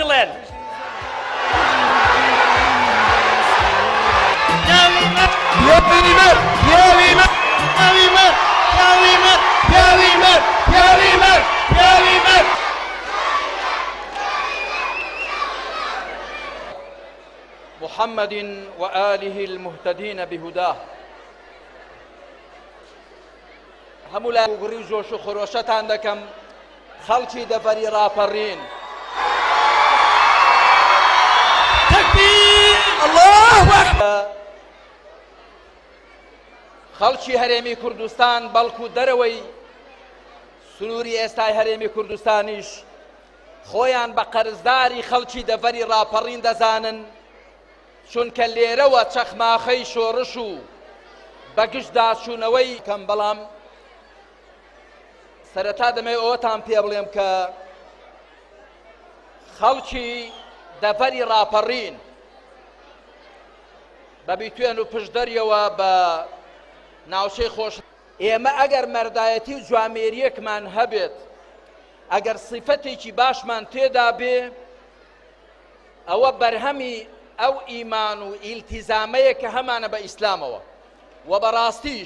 بڵێن. محمد وآله المهتدين بهداه. هەموو لای گوڕی و جۆش و خۆرۆشەتان دەکەم خەڵکی دەڤەری ڕاپەڕین. تەکبیر! الله ئەکبەر! خەڵکی هەرێمی کوردستان بەڵکو دەرەوەی سنووری ئێستای هەرێمی کوردستانیش خۆیان بە قەرزداری خەڵکی دەڤەری ڕاپەڕین دەزانن، چونکە لێرەوە چەخماخەی شۆڕش و بەگشت داچوونەوەی کەم. بەڵام سەرەتا دەمەوێت ئەوەتان پێ بڵێم کە خەڵکی دەڤەری ڕاپەڕین بە بیتوێن و پشدەریەوە بە ناوچەی خۆش. ئێمە ئەگەر مەردایەتی و جوامێریەکمان هەبێت، ئەگەر سیفەتێکی باشمان تێدا بێ، ئەوە بەرهەمی ئەو ئیمان و ئیلتیزامەیە کە هەمانە بە ئیسلامەوە و بەڕاستیش